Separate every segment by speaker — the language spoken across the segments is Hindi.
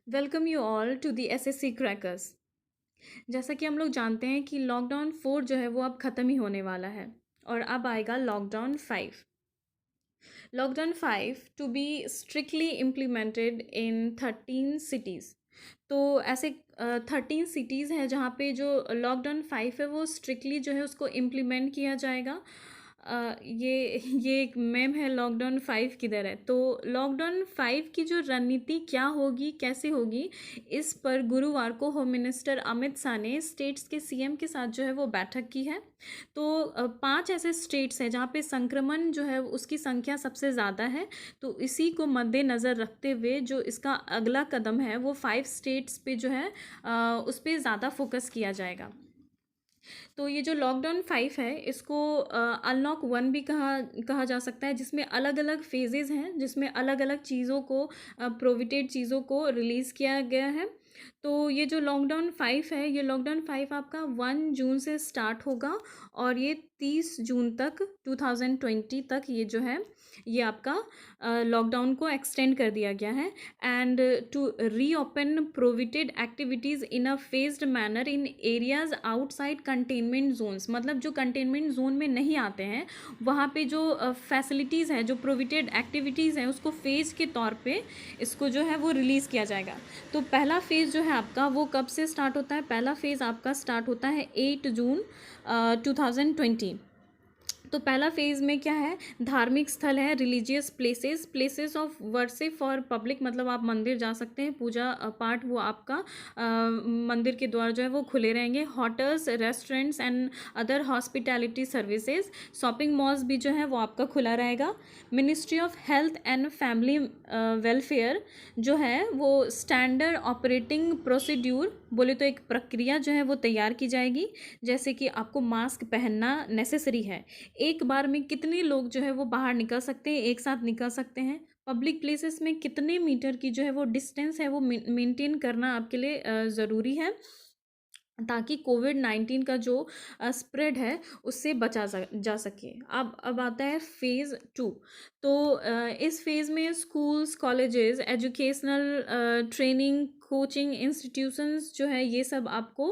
Speaker 1: Welcome you all to the SSC crackers. जैसा कि हम लोग जानते हैं कि लॉकडाउन 4 जो है वो अब ख़त्म ही होने वाला है और अब आएगा lockdown 5। Lockdown 5 to be strictly implemented in 13 cities. तो ऐसे 13 सिटीज़ हैं जहाँ पे जो लॉकडाउन 5 है वो स्ट्रिक्टली जो है उसको इम्प्लीमेंट किया जाएगा। ये एक मेम है, लॉकडाउन 5 किधर है। तो लॉकडाउन 5 की जो रणनीति क्या होगी, कैसे होगी, इस पर गुरुवार को होम मिनिस्टर अमित शाह ने स्टेट्स के सीएम के साथ जो है वो बैठक की है। तो 5 ऐसे स्टेट्स हैं जहाँ पे संक्रमण जो है उसकी संख्या सबसे ज़्यादा है। तो इसी को मद्देनज़र रखते हुए जो इसका अगला कदम है वो 5 स्टेट्स पे जो है उस पर ज़्यादा फोकस किया जाएगा। तो ये जो लॉकडाउन 5 है इसको अनलॉक 1 भी कहा जा सकता है, जिसमें अलग अलग फेजेज़ हैं, जिसमें अलग अलग चीज़ों को प्रोविटेड चीज़ों को रिलीज़ किया गया है। तो ये जो लॉकडाउन 5 है, ये लॉकडाउन 5 आपका 1 जून से स्टार्ट होगा और ये 30 जून तक 2020 तक ये जो है ये आपका लॉकडाउन को एक्सटेंड कर दिया गया है। And to reopen prohibited activities in a phased manner in areas outside containment zones, मतलब जो कंटेनमेंट जोन में नहीं आते हैं वहाँ पे जो फैसिलिटीज़ हैं, जो प्रोविटेड एक्टिविटीज़ हैं, उसको फेज़ के तौर पे इसको जो है वो रिलीज़ किया जाएगा। तो पहला फेज़ जो है आपका वो कब से स्टार्ट होता है? पहला फेज़ आपका स्टार्ट होता है 8 जून 2020। तो पहला फेज़ में क्या है, धार्मिक स्थल है, religious places of worship for public, मतलब आप मंदिर जा सकते हैं, पूजा पाठ वो आपका मंदिर के द्वार जो है वो खुले रहेंगे। Hotels, restaurants and other hospitality services, shopping malls भी जो है वो आपका खुला रहेगा। Ministry of health and family welfare जो है वो स्टैंडर्ड ऑपरेटिंग प्रोसीड्यूर बोले तो एक प्रक्रिया जो है वो तैयार की जाएगी, जैसे कि आपको मास्क पहनना नेसेसरी है। एक बार में कितने लोग जो है वो बाहर निकल सकते हैं, एक साथ निकल सकते हैं। पब्लिक प्लेसेस में कितने मीटर की जो है वो डिस्टेंस है वो मेंटेन करना आपके लिए ज़रूरी है, ताकि कोविड-19 का जो स्प्रेड है उससे बचा जा सके। अब आता है फेज़ 2। तो इस फेज़ में schools, colleges, educational training, coaching institutions जो है ये सब आपको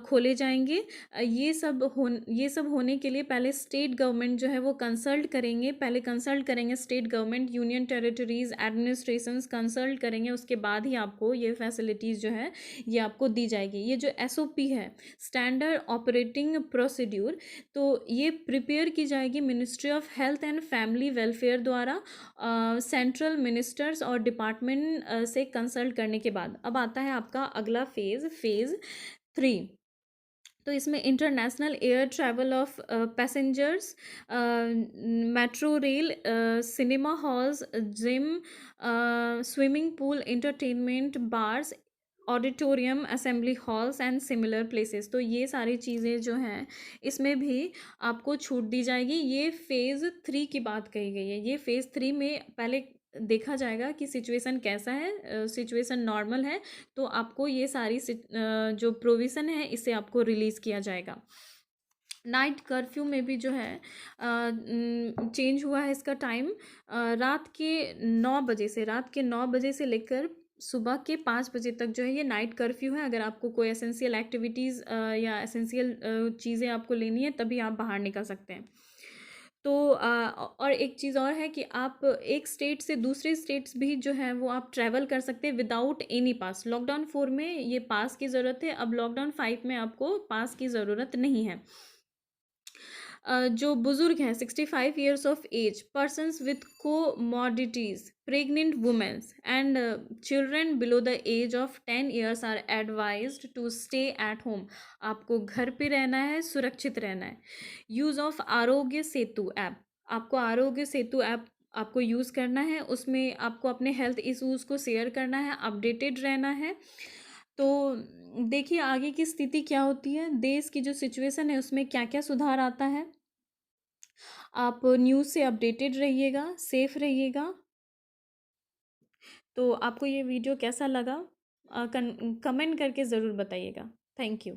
Speaker 1: खोले जाएंगे। ये सब होने के लिए पहले स्टेट गवर्नमेंट जो है वो कंसल्ट करेंगे state government, union territories administrations consult करेंगे, उसके बाद ही आपको ये फैसिलिटीज़ जो है ये आपको दी जाएगी। ये जो एसओपी है, स्टैंडर्ड ऑपरेटिंग प्रोसीड्यूर, तो ये प्रिपेयर की जाएगी ministry of health and family welfare द्वारा सेंट्रल मिनिस्टर्स और डिपार्टमेंट से कंसल्ट करने के बाद। अब आता है आपका अगला फेज़ 3। तो इसमें international air travel of passengers, metro rail, cinema halls, gym, swimming pool, entertainment, bars, auditorium, assembly halls and similar places, तो ये सारी चीज़ें जो हैं इसमें भी आपको छूट दी जाएगी। ये फेज़ 3 की बात कही गई है। ये फेज़ 3 में पहले देखा जाएगा कि सिचुएशन कैसा है। सिचुएशन नॉर्मल है तो आपको ये सारी जो प्रोविज़न है इसे आपको रिलीज़ किया जाएगा। नाइट कर्फ्यू में भी जो है चेंज हुआ है इसका टाइम। रात के 9 बजे से लेकर सुबह के 5 बजे तक जो है ये नाइट कर्फ्यू है। अगर आपको कोई एसेंशियल एक्टिविटीज़ या एसेंशियल चीज़ें आपको लेनी है तभी आप बाहर निकल सकते हैं। तो और एक चीज़ और है कि आप एक स्टेट से दूसरे स्टेट्स भी जो है वो आप ट्रैवल कर सकते हैं विदाउट एनी पास। लॉकडाउन 4 में ये पास की ज़रूरत है, अब लॉकडाउन 5 में आपको पास की ज़रूरत नहीं है। जो बुजुर्ग हैं 65 years of age, persons with comorbidities, pregnant womens and children below the age of 10 years are advised to stay at home. आपको घर पे रहना है, सुरक्षित रहना है। Use of Aarogya Setu app, आपको आरोग्य सेतु ऐप आपको यूज़ करना है, उसमें आपको अपने हेल्थ इश्यूज़ को शेयर करना है, अपडेटेड रहना है। तो देखिए आगे की स्थिति क्या होती है, देश की जो सिचुएशन है उसमें क्या क्या सुधार आता है। आप न्यूज़ से अपडेटेड रहिएगा, सेफ रहिएगा। तो आपको ये वीडियो कैसा लगा कमेंट करके ज़रूर बताइएगा। Thank you.